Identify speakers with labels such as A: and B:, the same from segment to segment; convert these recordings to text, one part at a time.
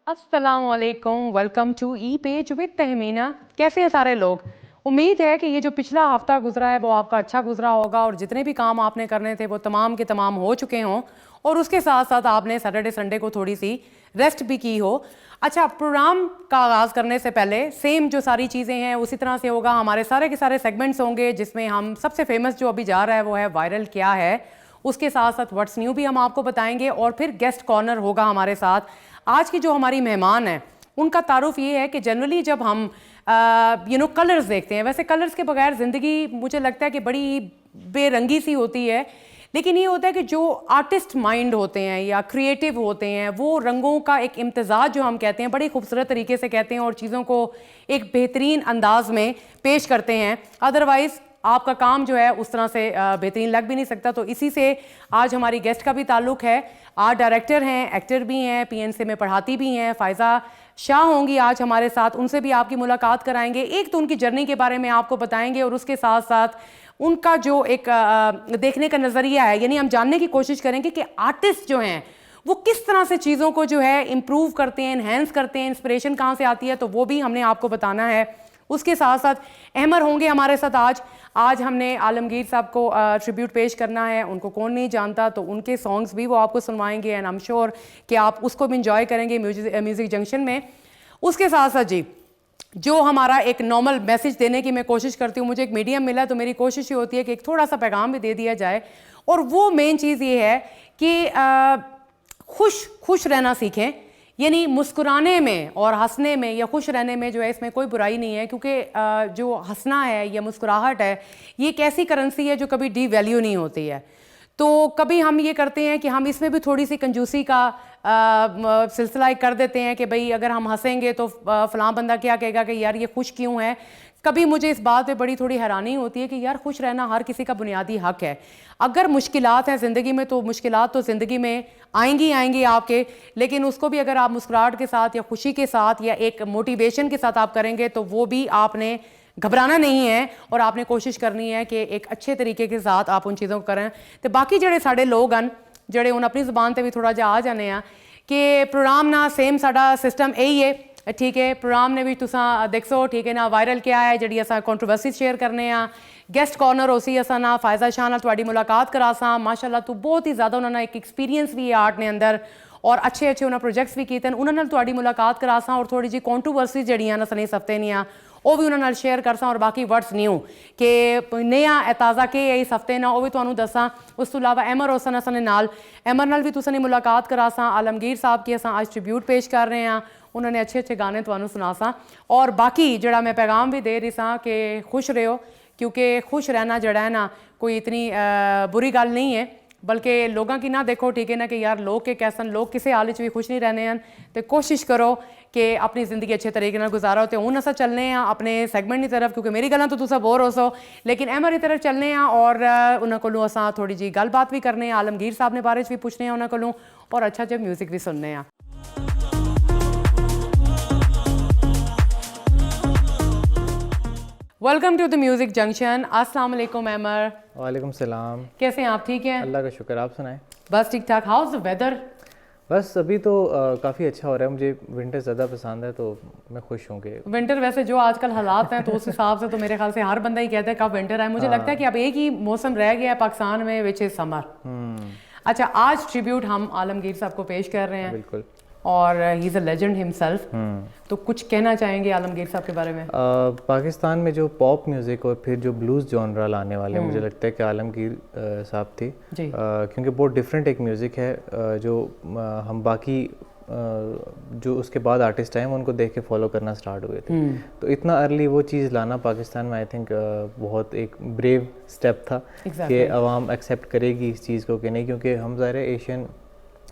A: अस्सलामुअलैकुम, welcome to E page with Tahmina. कैसे हैं सारे लोग? उम्मीद है कि ये जो पिछला हफ्ता गुजरा है वो आपका अच्छा गुजरा होगा और जितने भी काम आपने करने थे वो तमाम के तमाम हो चुके हों और उसके साथ साथ आपने सैटरडे संडे को थोड़ी सी रेस्ट भी की हो। अच्छा, प्रोग्राम का आगाज़ करने से पहले सेम जो सारी चीज़ें हैं उसी तरह से होगा। हमारे सारे के सारे सेगमेंट्स होंगे जिसमें हम सबसे फेमस जो अभी जा रहा है वो है वायरल क्या है, उसके साथ साथ व्हाट्स न्यू भी हम आपको बताएंगे और फिर गेस्ट कॉर्नर होगा हमारे साथ। आज की जो हमारी मेहमान हैं उनका तारुफ ये है कि जनरली जब हम कलर्स देखते हैं, वैसे कलर्स के बगैर ज़िंदगी मुझे लगता है कि बड़ी बेरंगी सी होती है, लेकिन ये होता है कि जो आर्टिस्ट माइंड होते हैं या क्रिएटिव होते हैं वो रंगों का एक इम्तज़ाज जो हम कहते हैं बड़ी खूबसूरत तरीके से कहते हैं और चीज़ों को एक बेहतरीन अंदाज में पेश करते हैं। अदरवाइज़ आपका काम जो है उस तरह से बेहतरीन लग भी नहीं सकता। तो इसी से आज हमारी गेस्ट का भी ताल्लुक़ है। आर्ट डायरेक्टर हैं, एक्टर भी हैं, पीएनसी में पढ़ाती भी हैं, फ़ायज़ा शाह होंगी आज हमारे साथ। उनसे भी आपकी मुलाकात कराएंगे, एक तो उनकी जर्नी के बारे में आपको बताएंगे और उसके साथ साथ उनका जो एक देखने का नज़रिया है, यानी हम जानने की कोशिश करेंगे कि आर्टिस्ट जो हैं वो किस तरह से चीज़ों को जो है इम्प्रूव करते हैं, इन्हेंस करते हैं, इंस्पिरेशन कहाँ से आती है, तो वो भी हमने आपको बताना है। उसके साथ साथ अहमर होंगे हमारे साथ आज हमने आलमगीर साहब को ट्रिब्यूट पेश करना है। उनको कौन नहीं जानता, तो उनके सॉन्ग्स भी वो आपको सुनवाएंगे एंड आई एम श्योर कि आप उसको भी इंजॉय करेंगे म्यूज़िक जंक्शन में। उसके साथ साथ जी जो हमारा एक नॉर्मल मैसेज देने की मैं कोशिश करती हूँ, मुझे एक मीडियम मिला तो मेरी कोशिश ये होती है कि एक थोड़ा सा पैगाम भी दे दिया जाए, और वो मेन चीज़ ये है कि खुश रहना सीखें। यानी मुस्कुराने में और हंसने में या खुश रहने में जो है इसमें कोई बुराई नहीं है, क्योंकि जो हंसना है या मुस्कुराहट है ये एक ऐसी करेंसी है जो कभी डी वैल्यू नहीं होती है। तो कभी हम ये करते हैं कि हम इसमें भी थोड़ी सी कंजूसी का सिलसिला कर देते हैं कि भाई अगर हम हंसेंगे तो फ़लाँ बंदा क्या कहेगा कि यार ये खुश क्यों है। कभी मुझे इस बात पे बड़ी थोड़ी हैरानी होती है कि यार खुश रहना हर किसी का बुनियादी हक है। अगर मुश्किलात हैं ज़िंदगी में तो मुश्किलात तो ज़िंदगी में आएंगी आपके, लेकिन उसको भी अगर आप मुस्कुराहट के साथ या खुशी के साथ या एक मोटिवेशन के साथ आप करेंगे तो वो भी आपने घबराना नहीं है और आपने कोशिश करनी है कि एक अच्छे तरीके के साथ आप उन चीज़ों को करें। तो बाकी ਜਿਹੜੇ ਸਾਡੇ लोग हैं ਜਿਹੜੇ ਹੁਣ अपनी ज़ुबान पर भी थोड़ा जिहा आ जाने कि प्रोग्राम ना सेम साडा सिस्टम यही है, ठीक है। प्रोग्राम ने भी तुसा देखो, ठीक है ना, वायरल क्या है जी अस कॉन्ट्रोवर्सी शेयर करने गेस्ट कॉर्नर होसी असा ना फ़ायज़ा शाह नाल तुहाडी मुलाकात करासा। माशाअल्लाह तू बहुत ही ज़्यादा उन्होंने एक एक्सपीरियंस भी है आर्ट ने अंदर और अच्छे उन्होंने प्रोजेक्ट्स भी किए, उन्होंने तुहाडी मुलाकात करासा और थोड़ी जी कॉन्ट्रोवर्सी जड़ियाँ ना सनी हफ्ते नहीं वो भी उन्होंने शेयर करसा और बाकी वर्ड्स न्यू कि नया ताज़ा के है इस हफ्ते ना वो भी तुहानू दसा। उस तो इलावा अमर हुसन असाने नाल अमर नाल भी तुसानी मुलाकात करासा। आलमगीर साहब की अस आज ट्रिब्यूट पेश कर रहे हैं, उन्होंने अच्छे अच्छे गाने तुहानू सुनासा। और बाकी जड़ा मैं पैगाम भी दे रही सा कि खुश रहो, क्योंकि खुश रहना जड़ा है ना कोई इतनी बुरी गल नहीं है, बल्कि लोगों की ना देखो, ठीक है ना, कि यार लोग के कैसन लोग किसी हाल भी खुश नहीं रहने हैं। तो कोशिश करो कि अपनी ज़िंदगी अच्छे तरीके से गुजारो। तो हूँ असा चलने हैं अपने सैगमेंट की तरफ, क्योंकि मेरी गल्लां तो तुसा बोर हो सो, लेकिन अमर की तरफ चलने हैं और उन्होंने को असा थोड़ी जी गलबात भी करने, आलमगीर साहब ने बारे भी पूछने उन्होंने को और अच्छा अच्छा म्यूजिक भी सुनने हैं। Welcome to the music junction. अस्सलाम वालेकुम अमर।
B: वालेकुम सलाम।
A: कैसे हैं आप? ठीक हैं,
B: अल्लाह का शुक्र, आप सुनाएं।
A: बस ठीक ठाक। How is the weather?
B: बस अभी तो काफ़ी अच्छा हो रहा है, मुझे विंटर ज़्यादा पसंद है तो मैं खुश हूँ कि
A: विंटर वैसे जो आजकल हालात हैं तो उस हिसाब से तो मेरे ख्याल से हर बंदा ही कहता है कब विंटर आए। मुझे लगता है कि अब एक ही मौसम रह गया है पाकिस्तान में, विच इज़ समर। अच्छा, आज ट्रिब्यूट हम आलमगीर साहब को पेश कर रहे हैं।
B: बिल्कुल।
A: और he is a legend himself. तो कुछ कहना चाहेंगे आलमगीर साहब के बारे में?
B: पाकिस्तान में जो पॉप म्यूज़िक और फिर जो ब्लूज़ जॉनरा लाने वाले मुझे लगता है कि आलमगीर साहब थे, क्योंकि बहुत डिफरेंट एक म्यूज़िक है जो हम बाकी जो उसके बाद आर्टिस्ट आए उनको देख के फॉलो करना स्टार्ट हुए थे। तो इतना अर्ली वो चीज़ लाना पाकिस्तान में आई थिंक बहुत एक ब्रेव स्टेप था कि अवाम एक्सेप्ट करेगी इस चीज़ को कि नहीं, क्योंकि हम ज़ाहिर है एशियन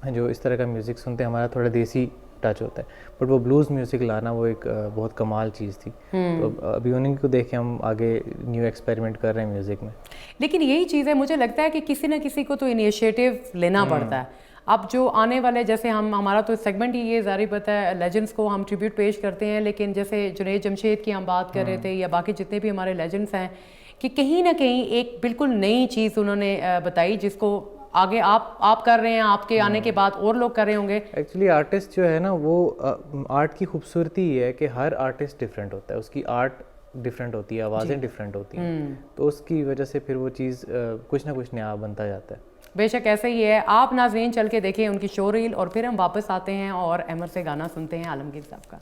B: जो इस तरह का म्यूज़िक सुनते हैं हमारा थोड़ा देसी टच होता है, बट वो ब्लूज़ म्यूज़िक लाना वो एक बहुत कमाल चीज़ थी। तो अभी उन्हीं को देख के हम आगे न्यू एक्सपेरिमेंट कर रहे हैं म्यूज़िक में।
A: लेकिन यही चीज़ है, मुझे लगता है कि किसी न किसी को तो इनिशिएटिव लेना पड़ता है। अब जो आने वाले, जैसे हमारा तो सेगमेंट ही ये जारी पता है, लेजेंड्स को हम ट्रिब्यूट पेश करते हैं, लेकिन जैसे जुनैद जमशेद की हम बात कर रहे थे या बाकी जितने भी हमारे लेजेंड्स हैं, कि कहीं ना कहीं एक बिल्कुल नई चीज़ उन्होंने बताई जिसको आगे आप कर रहे हैं, आपके आने के बाद और लोग कर रहे होंगे?
B: एक्चुअली आर्टिस्ट जो है ना वो आर्ट की खूबसूरती ये है कि हर आर्टिस्ट डिफरेंट होता है, उसकी आर्ट डिफरेंट होती है, आवाज़ें डिफरेंट होती हैं, तो उसकी वजह से फिर वो चीज़ कुछ ना कुछ नया बनता जाता है।
A: बेशक ऐसा ही है। आप नाज़रीन चल के देखें उनकी शो रील और फिर हम वापस आते हैं और अमर से गाना सुनते हैं आलमगीर साहब का।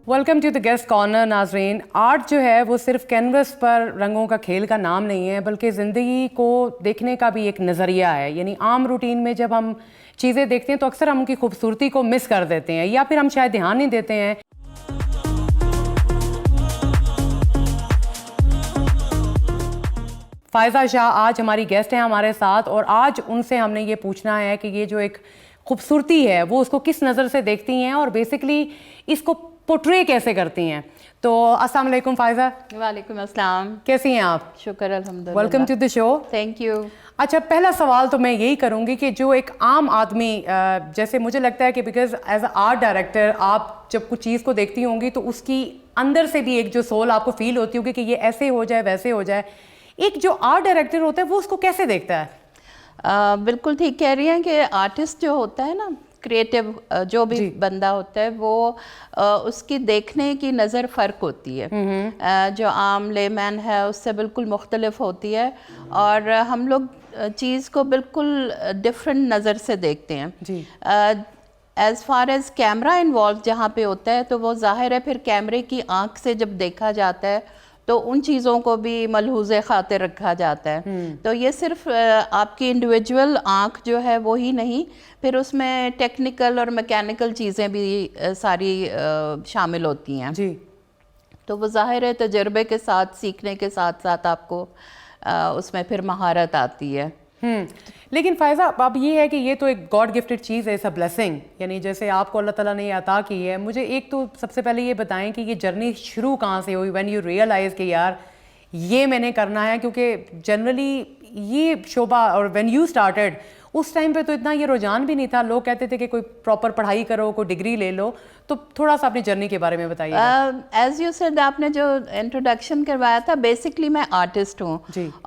A: Welcome to the guest corner. नाजरीन, आर्ट जो है वो सिर्फ कैनवस पर रंगों का खेल का नाम नहीं है, बल्कि ज़िंदगी को देखने का भी एक नज़रिया है। यानी आम रूटीन में जब हम चीज़ें देखते हैं तो अक्सर हम उनकी खूबसूरती को मिस कर देते हैं या फिर हम शायद ध्यान नहीं देते हैं। फ़ायज़ा शाह आज हमारी गेस्ट हैं हमारे साथ, और आज उनसे हमने ये पूछना है कि ये जो एक खूबसूरती है वो उसको किस नज़र से देखती हैं और बेसिकली इसको पोर्ट्रे कैसे करती हैं। तो अस्सलाम वालेकुम फ़ायज़ा।
C: वालेकुम अस्सलाम।
A: कैसी हैं आप?
C: शुक्र अल्हम्दुलिल्लाह।
A: Welcome to the show.
C: Thank you.
A: अच्छा, पहला सवाल तो मैं यही करूँगी कि जो एक आम आदमी, जैसे मुझे लगता है कि because as a art director आप जब कुछ चीज़ को देखती होंगी तो उसकी अंदर से भी एक जो सोल आपको फील होती होगी कि ये ऐसे हो जाए वैसे हो जाए। एक जो आर्ट डायरेक्टर होता है वो उसको कैसे देखता है?
C: बिल्कुल ठीक कह रही हैं कि आर्टिस्ट जो होता है ना, क्रिएटिव जो भी बंदा होता है वो उसकी देखने की नज़र फ़र्क होती है। जो आम लेमैन है उससे बिल्कुल मुख्तलिफ होती है और हम लोग चीज़ को बिल्कुल डिफरेंट नज़र से देखते हैं
A: जी।
C: As far as camera involve जहाँ पे होता है तो वो ज़ाहिर है फिर कैमरे की आँख से जब देखा जाता है तो उन चीज़ों को भी मलहूज़े खातिर रखा जाता है। तो ये सिर्फ आपकी इंडिविजुअल आँख जो है वो ही नहीं, फिर उसमें टेक्निकल और मैकेनिकल चीज़ें भी सारी शामिल होती हैं
A: जी।
C: तो वो ज़ाहिर है तजर्बे के साथ, सीखने के साथ साथ आपको उसमें फिर महारत आती है।
A: लेकिन फ़ायज़ा, अब ये है कि ये तो एक गॉड गिफ्टेड चीज़ है, इट्स अ ब्लेसिंग। यानी जैसे आपको अल्लाह ताला ने ये अता की है। मुझे एक तो सबसे पहले ये बताएं कि ये जर्नी शुरू कहाँ से हुई, व्हेन यू रियलाइज़ कि यार ये मैंने करना है, क्योंकि जनरली ये शोबा और व्हेन यू स्टार्टेड उस टाइम पे तो इतना ये रुझान भी नहीं था। लोग कहते थे कि कोई प्रॉपर पढ़ाई करो, कोई डिग्री ले लो। तो थोड़ा सा अपनी जर्नी के बारे में बताइए।
C: एज यू सेड, आपने जो इंट्रोडक्शन करवाया था, बेसिकली मैं आर्टिस्ट हूँ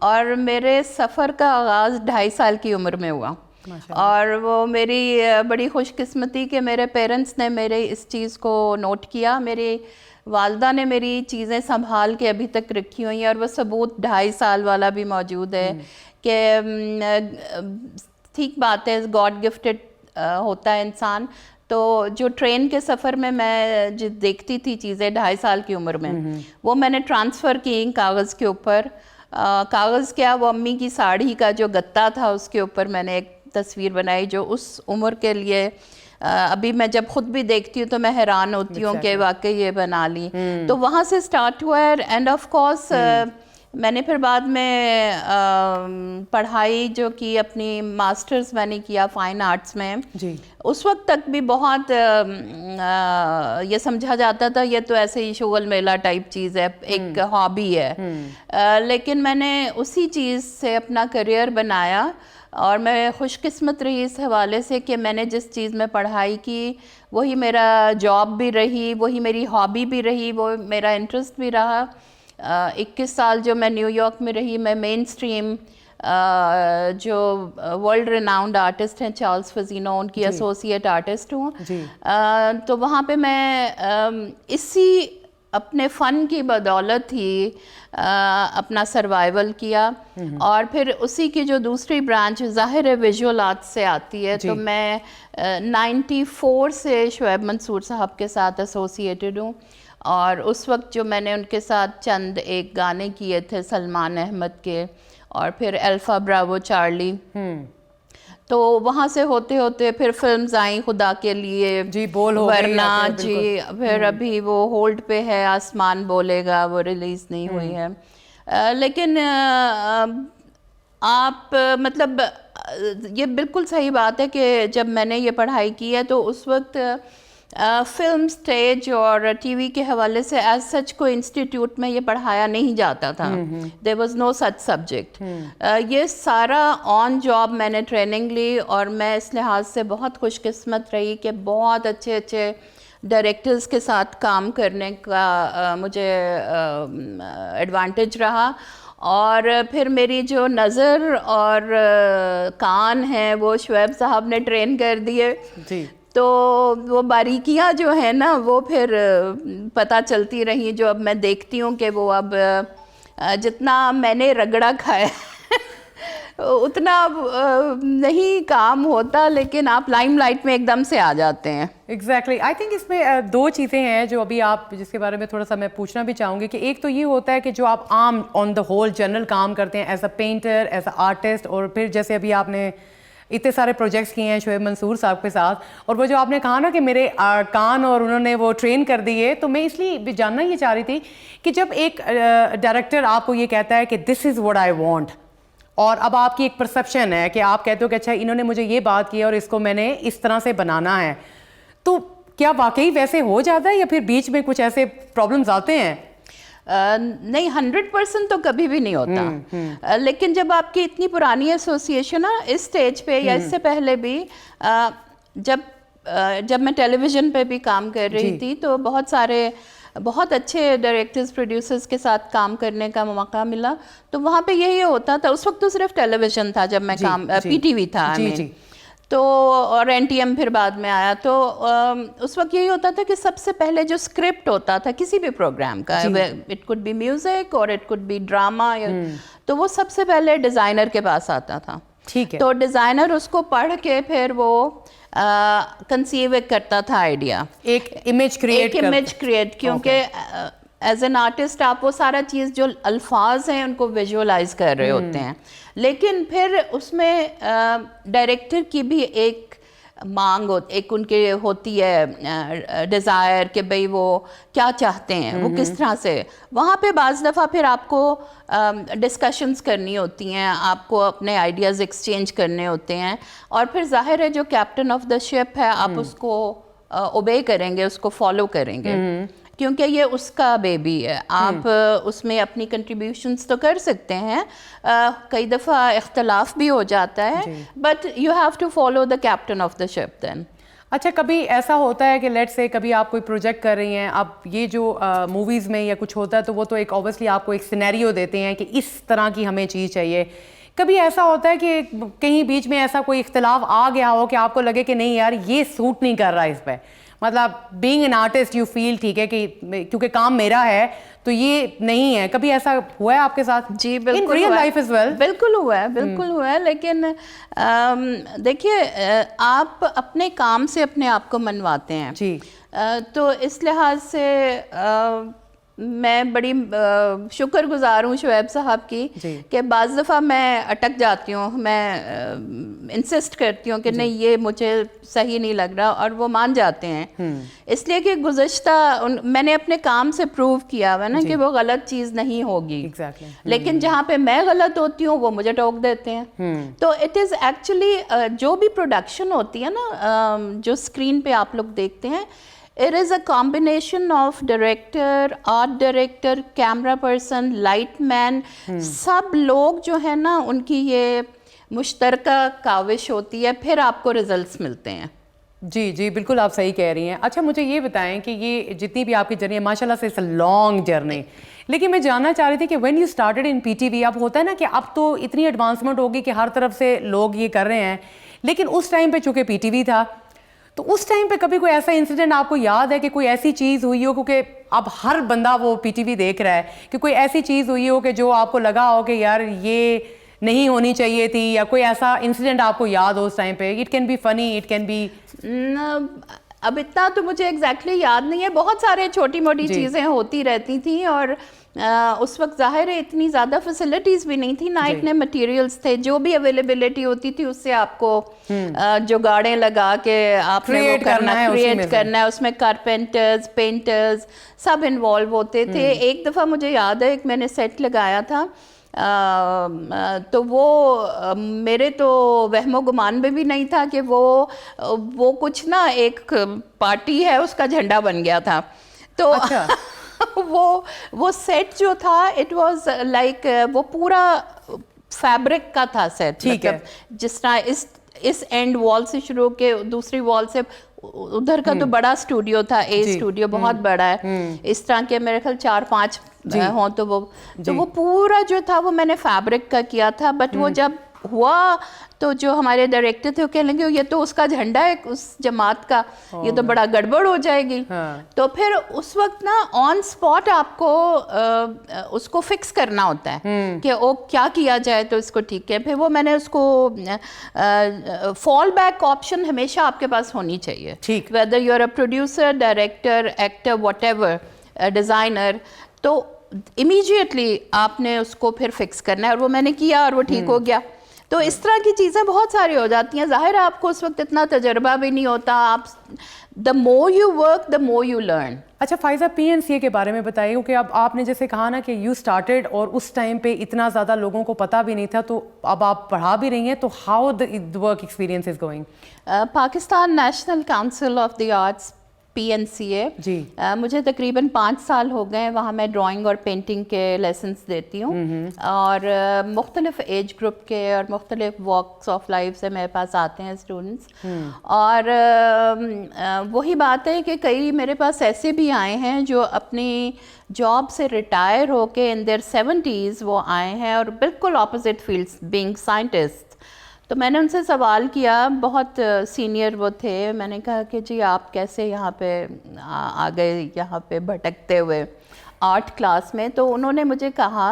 C: और मेरे सफ़र का आगाज़ 2.5 साल की उम्र में हुआ। और वो मेरी बड़ी खुशकिस्मती कि मेरे पेरेंट्स ने मेरे इस चीज़ को नोट किया। मेरी वालदा ने मेरी चीज़ें संभाल के अभी तक रखी हुई हैं और वो सबूत 2.5 साल वाला भी मौजूद है कि ठीक बात है, गॉड गिफ्टेड होता है इंसान। तो जो ट्रेन के सफ़र में मैं जो देखती थी चीज़ें 2.5 साल की उम्र में, वो मैंने ट्रांसफ़र की कागज़ के ऊपर। कागज़ क्या, वो अम्मी की साड़ी का जो गत्ता था उसके ऊपर मैंने एक तस्वीर बनाई जो उस उम्र के लिए अभी मैं जब खुद भी देखती हूँ तो मैं हैरान होती हूँ कि वाकई ये बना ली। तो वहाँ से स्टार्ट हुआ है। एंड ऑफ कोर्स मैंने फिर बाद में पढ़ाई जो की अपनी मास्टर्स मैंने किया फाइन आर्ट्स में
A: जी।
C: उस वक्त तक भी बहुत ये समझा जाता था ये तो ऐसे ही शुगल मेला टाइप चीज़ है, एक हॉबी है। लेकिन मैंने उसी चीज़ से अपना करियर बनाया और मैं खुशकिस्मत रही इस हवाले से कि मैंने जिस चीज़ में पढ़ाई की वही मेरा जॉब भी रही, वही मेरी हॉबी भी रही, वो मेरा इंटरेस्ट भी रहा। 21 साल जो मैं न्यूयॉर्क में रही, मैं मेन स्ट्रीम जो वर्ल्ड रिनाउंड आर्टिस्ट हैं चार्ल्स फजीनो, उनकी एसोसिएट आर्टिस्ट हूँ। तो वहाँ पे मैं इसी अपने फ़न की बदौलत ही अपना सर्वाइवल किया। और फिर उसी की जो दूसरी ब्रांच ज़ाहिर है विजुअल आर्ट्स से आती है, तो मैं 94 से शोएब मंसूर साहब के साथ एसोसिएटेड हूँ। और उस वक्त जो मैंने उनके साथ चंद एक गाने किए थे सलमान अहमद के, और फिर अल्फा ब्रावो चार्ली, तो वहाँ से होते होते फिर फिल्म्स आई खुदा के लिए
A: जी, बोल हो
C: वरना जी, फिर अभी वो होल्ड पे है आसमान बोलेगा, वो रिलीज़ नहीं हुई है। लेकिन आप मतलब ये बिल्कुल सही बात है कि जब मैंने ये पढ़ाई की है तो उस वक्त फिल्म, स्टेज और टीवी के हवाले से एज सच कोई इंस्टीट्यूट में ये पढ़ाया नहीं जाता था। There was no such subject. ये सारा ऑन जॉब मैंने ट्रेनिंग ली और मैं इस लिहाज से बहुत खुशकिस्मत रही कि बहुत अच्छे अच्छे डायरेक्टर्स के साथ काम करने का मुझे एडवांटेज रहा। और फिर मेरी जो नज़र और कान हैं वो शोएब साहब ने ट्रेन कर दिए
A: जी।
C: तो वो बारीकियां जो है ना वो फिर पता चलती रही, जो अब मैं देखती हूँ कि वो अब जितना मैंने रगड़ा खाया उतना नहीं काम होता, लेकिन आप लाइमलाइट में एकदम से आ जाते हैं।
A: एग्जैक्टली आई थिंक इसमें दो चीज़ें हैं जो अभी आप जिसके बारे में थोड़ा सा मैं पूछना भी चाहूँगी कि एक तो ये होता है कि जो आप आम ऑन द होल जनरल काम करते हैं as a painter, as a artist, और फिर जैसे अभी आपने इतने सारे प्रोजेक्ट्स किए हैं शोएब मंसूर साहब के साथ, और वो जो आपने कहा ना कि मेरे कान और उन्होंने वो ट्रेन कर दिए, तो मैं इसलिए भी जानना ये चाह रही थी कि जब एक डायरेक्टर आपको ये कहता है कि this is what I want, और अब आपकी एक परसेप्शन है कि आप कहते हो कि अच्छा इन्होंने मुझे ये बात की और इसको मैंने इस तरह से बनाना है, तो क्या वाकई वैसे हो जाता है या फिर बीच में कुछ ऐसे प्रॉब्लम्स आते हैं?
C: नहीं, 100% तो कभी भी नहीं होता। लेकिन जब आपकी इतनी पुरानी एसोसिएशन है इस स्टेज पे या इससे पहले भी, जब मैं टेलीविज़न पे भी काम कर रही थी तो बहुत सारे बहुत अच्छे डायरेक्टर्स, प्रोड्यूसर्स के साथ काम करने का मौका मिला। तो वहाँ पे यही होता था, उस वक्त तो सिर्फ टेलीविज़न था जब मैं काम, पीटीवी था तो, और एनटीएम फिर बाद में आया। तो उस वक्त यही होता था कि सबसे पहले जो स्क्रिप्ट होता था किसी भी प्रोग्राम का, इट कुड बी म्यूजिक और इट कुड बी ड्रामा, तो वो सबसे पहले डिज़ाइनर के पास आता था।
A: ठीक है।
C: तो डिज़ाइनर उसको पढ़ के फिर वो कंसीव करता था आइडिया, एक इमेज क्रिएट, क्योंकि एज एन आर्टिस्ट आप वो सारा चीज़ जो अल्फाज हैं उनको विजुअलाइज कर रहे होते हैं, लेकिन फिर उसमें डायरेक्टर की भी एक मांग एक उनके होती है डिज़ायर कि भाई वो क्या चाहते हैं, वो किस तरह से, वहाँ पे बाज़ दफ़ा फिर आपको डिस्कशंस करनी होती हैं, आपको अपने आइडियाज़ एक्सचेंज करने होते हैं, और फिर जाहिर है जो कैप्टन ऑफ द शिप है आप उसको ओबे करेंगे, उसको फॉलो करेंगे, क्योंकि ये उसका बेबी है। आप उसमें अपनी कंट्रीब्यूशंस तो कर सकते हैं, कई दफ़ा इख्तलाफ भी हो जाता है, but you have to follow the captain of the ship then.
A: अच्छा, कभी ऐसा होता है कि लेट्स से कभी आप कोई प्रोजेक्ट कर रही हैं, अब ये जो मूवीज़ में या कुछ होता है तो वो तो एक ऑब्वियसली आपको एक सिनेरियो देते हैं कि इस तरह की हमें चीज़ चाहिए, कभी ऐसा होता है कि कहीं बीच में ऐसा कोई इख्तलाफ आ गया हो कि आपको लगे कि नहीं यार ये सूट नहीं कर रहा इस पर, मतलब being an artist you feel ठीक है कि क्योंकि काम मेरा है तो ये नहीं है, कभी ऐसा हुआ है आपके साथ?
C: जी बिल्कुल, in
A: real life as well
C: बिल्कुल हुआ है, बिल्कुल हुआ है। लेकिन देखिए आप अपने काम से अपने आप को मनवाते हैं
A: जी,
C: तो इस लिहाज से मैं बड़ी शुक्रगुजार हूँ शुएब साहब की कि बाज़ दफ़ा मैं अटक जाती हूँ, मैं इंसिस्ट करती हूँ कि नहीं ये मुझे सही नहीं लग रहा, और वो मान जाते हैं। इसलिए कि गुज़श्ता मैंने अपने काम से प्रूव किया हुआ ना कि वो गलत चीज़ नहीं होगी। लेकिन जहाँ पे मैं गलत होती हूँ वो मुझे टोक देते हैं। तो इट इज़ एक्चुअली जो भी प्रोडक्शन होती है ना, जो स्क्रीन पे आप लोग देखते हैं, it is a combination of director, art director, camera person, light man, सब लोग जो है ना उनकी ये मुश्तरका काविश होती है, फिर आपको रिजल्ट्स मिलते हैं।
A: जी जी बिल्कुल आप सही कह रही हैं। अच्छा मुझे ये बताएं कि ये जितनी भी आपकी जर्नी है माशाल्लाह से इट्स अ लॉन्ग जर्नी, लेकिन मैं जानना चाह रही थी कि when you started in PTV, अब होता है ना कि अब तो इतनी एडवांसमेंट होगी कि हर तरफ से लोग ये कर रहे हैं, लेकिन उस टाइम पे चूँकि पीटीवी था, तो उस टाइम पे कभी कोई ऐसा इंसिडेंट आपको याद है कि कोई ऐसी चीज़ हुई हो, क्योंकि अब हर बंदा वो पीटीवी देख रहा है, कि कोई ऐसी चीज़ हुई हो कि जो आपको लगा हो कि यार ये नहीं होनी चाहिए थी, या कोई ऐसा इंसिडेंट आपको याद हो उस टाइम पे? It can be funny, it can be,
C: अब इतना तो मुझे एग्जैक्टली याद नहीं है, बहुत सारे छोटी मोटी चीज़ें होती रहती थी, और उस वक्त जाहिर है इतनी ज़्यादा फैसिलिटीज़ भी नहीं थी, ना इतने मटेरियल्स थे, जो भी अवेलेबिलिटी होती थी उससे आपको जुगाड़ें लगा के आपने वो क्रिएट करना है, उसमें कारपेंटर्स, पेंटर्स सब इन्वॉल्व होते थे। एक दफ़ा मुझे याद है, एक मैंने सेट लगाया था, तो वो मेरे तो वहमो गुमान में भी नहीं था कि वो कुछ ना एक पार्टी है उसका झंडा बन गया था। तो अच्छा। वो सेट जो था इट वाज लाइक वो पूरा फैब्रिक का था सेट,
A: ठीक है,
C: जिस तरह इस एंड वॉल से शुरू के दूसरी वॉल से उधर का तो बड़ा स्टूडियो था, स्टूडियो बहुत बड़ा है, इस तरह के मेरे ख्याल 4-5 हों, तो वो पूरा जो था वो मैंने फैब्रिक का किया था। बट वो जब हुआ तो जो हमारे डायरेक्टर थे वो कहने लगे ये तो उसका झंडा है उस जमात का, ये तो बड़ा गड़बड़ हो जाएगी। तो फिर उस वक्त ना ऑन स्पॉट आपको उसको फिक्स करना होता है कि वो क्या किया जाए तो इसको ठीक है। फिर वो मैंने उसको फॉल बैक ऑप्शन हमेशा आपके पास होनी चाहिए,
A: ठीक,
C: whether you are a producer, director, actor, whatever, designer, तो इमीडिएटली आपने उसको फिर फिक्स करना है, और वो मैंने किया और वो ठीक हो गया। तो इस तरह की चीज़ें बहुत सारी हो जाती हैं। ज़ाहिर है आपको उस वक्त इतना तजर्बा भी नहीं होता, आप the more you work the more you learn.
A: अच्छा फ़ाइज़ा, PNCA के बारे में बताइए, क्योंकि अब आपने जैसे कहा ना कि यू स्टार्टेड और उस टाइम पे इतना ज़्यादा लोगों को पता भी नहीं था, तो अब आप पढ़ा भी रही हैं, तो how the work experience is going?
C: Pakistan national council of the arts PNCA
A: जी,
C: मुझे तकरीबन 5 साल हो गए, वहाँ मैं ड्राइंग और पेंटिंग के लेसन्स देती हूँ, और मुख्तलिफ एज ग्रुप के और मुख्तलिफ वॉक्स ऑफ लाइफ से मेरे पास आते हैं स्टूडेंट्स। और वही बात है कि कई मेरे पास ऐसे भी आए हैं जो अपनी जॉब से रिटायर होके इन देयर 70s वो आए हैं, और बिल्कुल अपोजिट फील्ड्स, बीइंग साइंटिस्ट। तो मैंने उनसे सवाल किया, बहुत सीनियर वो थे, मैंने कहा कि जी आप कैसे यहाँ पे आ गए, यहाँ पे भटकते हुए आर्ट क्लास में। तो उन्होंने मुझे कहा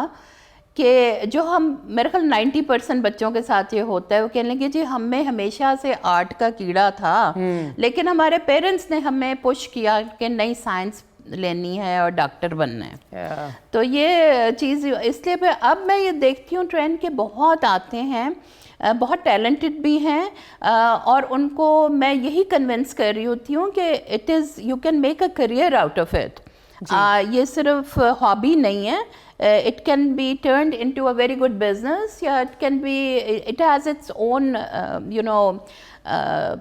C: कि जो हम, मेरे ख्याल 90% बच्चों के साथ ये होता है, वो कहने लगे जी हमें हमेशा से आर्ट का कीड़ा था, लेकिन हमारे पेरेंट्स ने हमें पुश किया कि नहीं साइंस लेनी है और डॉक्टर बनना है। तो ये चीज़ इसलिए फिर अब मैं ये देखती हूँ ट्रेंड के बहुत आते हैं, बहुत टैलेंटेड भी हैं, और उनको मैं यही कन्विंस कर रही होती हूँ कि it is, you can make a career out of it. ये सिर्फ हॉबी नहीं है, it can be turned into a very good business, या it can be, it has its own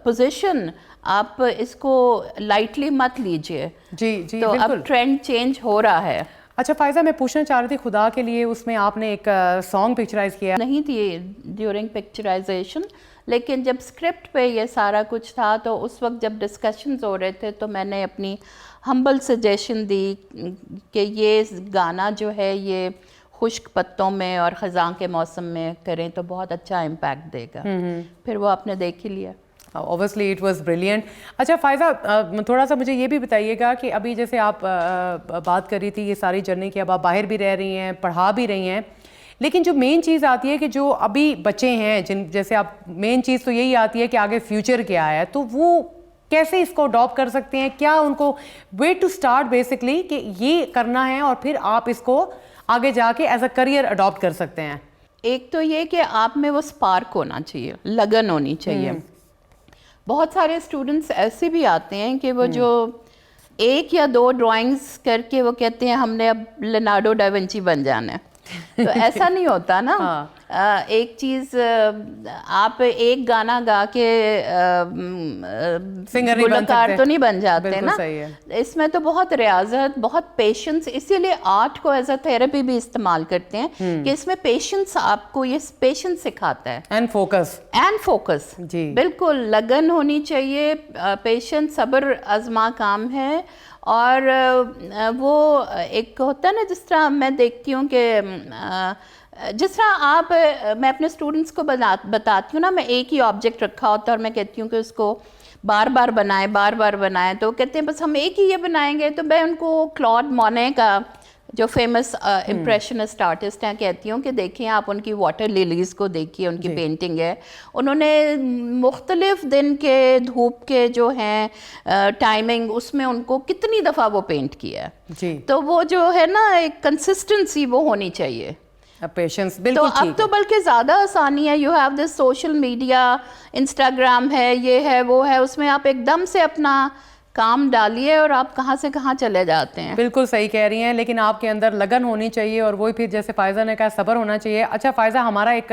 C: position। आप इसको लाइटली मत लीजिए।
A: जी जी,
C: तो अब ट्रेंड चेंज हो रहा है।
A: अच्छा फ़ाइज़ा, मैं पूछना चाह रही थी, खुदा के लिए उसमें आपने एक सॉन्ग पिक्चराइज किया
C: नहीं थी ड्यूरिंग पिक्चराइजेशन, लेकिन जब स्क्रिप्ट पे ये सारा कुछ था तो उस वक्त जब डिस्कशंस हो रहे थे तो मैंने अपनी हम्बल सजेशन दी कि ये गाना जो है ये खुश्क पत्तों में और ख़ज़ां के मौसम में करें तो बहुत अच्छा इम्पैक्ट देगा। फिर वो आपने देख ही लिया।
A: Obviously it was brilliant. अच्छा फ़ाइज़ा, थोड़ा सा मुझे ये भी बताइएगा कि अभी जैसे आप बात कर रही थी ये सारी जर्नी की, अब आप बाहर भी रह रही हैं, पढ़ा भी रही हैं, लेकिन जो मेन चीज़ आती है कि जो अभी बच्चे हैं, जिन जैसे आप, मेन चीज़ तो यही आती है कि आगे फ्यूचर क्या है, तो वो कैसे इसको अडॉप्ट कर सकते हैं, क्या उनको वे टू स्टार्ट बेसिकली कि ये करना है और फिर आप इसको आगे जाके एज अ करियर अडॉप्ट कर सकते हैं?
C: एक तो ये कि आप में वो स्पार्क होना चाहिए, लगन होनी चाहिए। बहुत सारे स्टूडेंट्स ऐसे भी आते हैं कि वो जो 1 या 2 ड्राइंग्स करके वो कहते हैं हमने अब लियोनार्डो डा विंची बन जाना है। तो ऐसा नहीं होता ना। एक चीज़ आप एक गाना गा के
A: सिंगर नहीं बन
C: गुलकार
A: सकते।
C: तो नहीं बन जाते
A: बिल्कुल
C: ना।
A: सही है।
C: इसमें तो बहुत रियाजत, बहुत पेशेंस, इसीलिए आर्ट को एज अ थेरेपी भी इस्तेमाल करते हैं कि इसमें पेशेंस, आपको ये पेशेंस सिखाता है
A: एंड फोकस।
C: जी बिल्कुल, लगन होनी चाहिए, पेशेंस, सब्र आजमा काम है। और वो एक होता है ना, जिस तरह मैं देखती हूँ कि जिस तरह आप मैं अपने स्टूडेंट्स को बताती हूँ ना, मैं एक ही ऑब्जेक्ट रखा होता है और मैं कहती हूँ कि उसको बार बार बनाए, तो कहते हैं बस हम एक ही ये बनाएंगे। तो मैं उनको क्लॉड मोने का जो फेमस इम्प्रेशनिस्ट आर्टिस्ट हैं कहती हूँ कि देखिए आप उनकी वाटर लिलीज़ को देखिए, उनकी पेंटिंग है, उन्होंने मुख्तलिफ दिन के धूप के जो हैं टाइमिंग, उसमें उनको कितनी दफ़ा वो पेंट किया है जी। तो वो जो है ना एक कंसिस्टेंसी वो होनी चाहिए,
A: पेशेंस। बिल्कुल
C: तो अब तो बल्कि ज़्यादा आसानी है, you have this social media, Instagram है, ये है वो है, उसमें आप एकदम से अपना काम डालिए और आप कहाँ से कहाँ चले जाते हैं।
A: बिल्कुल सही कह रही हैं, लेकिन आपके अंदर लगन होनी चाहिए और वही फिर जैसे फ़ायज़ा ने कहा सब्र होना चाहिए। अच्छा फ़ायज़ा, हमारा एक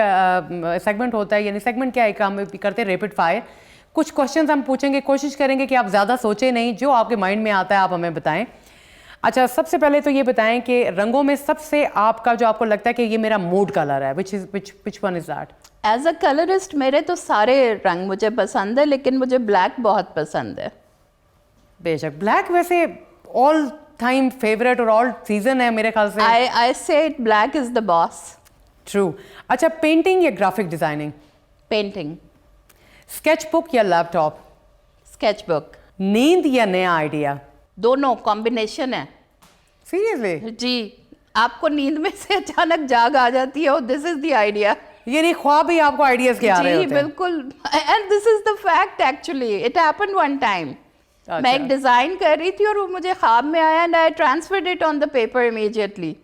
A: सेगमेंट होता है, यानी सेगमेंट क्या है, हम करते हैं रैपिड फायर। कुछ क्वेश्चंस हम पूछेंगे, कोशिश करेंगे कि आप ज़्यादा सोचें नहीं, जो आपके माइंड में आता है आप हमें बताएं। अच्छा, सबसे पहले तो ये बताएं कि रंगों में सबसे आपका जो आपको लगता है कि ये मेरा मूड कलर है, which one is that?
C: As a colourist मेरे तो सारे रंग मुझे पसंद है, लेकिन मुझे ब्लैक बहुत पसंद है।
A: बेशक, ब्लैक वैसे ऑल टाइम फेवरेट और ऑल सीजन है मेरे ख्याल से।
C: आई से black is the boss.
A: True. अच्छा, पेंटिंग या graphic designing?
C: Painting.
A: Sketch book या लैपटॉप?
C: Sketch book.
A: नींद या नया आइडिया?
C: दोनों कॉम्बिनेशन है।
A: सीरियसली?
C: जी, आपको नींद में से अचानक जाग आ जाती है, दिस इज द आइडिया।
A: ये नहीं, ख्वाब ही आपको आइडियाज के आ रहे होते हैं।
C: जी बिल्कुल, and this is the fact, actually it happened one time. मैं एक डिजाइन कर रही थी और वो मुझे ख्वाब में आया and I transferred it on the paper immediately.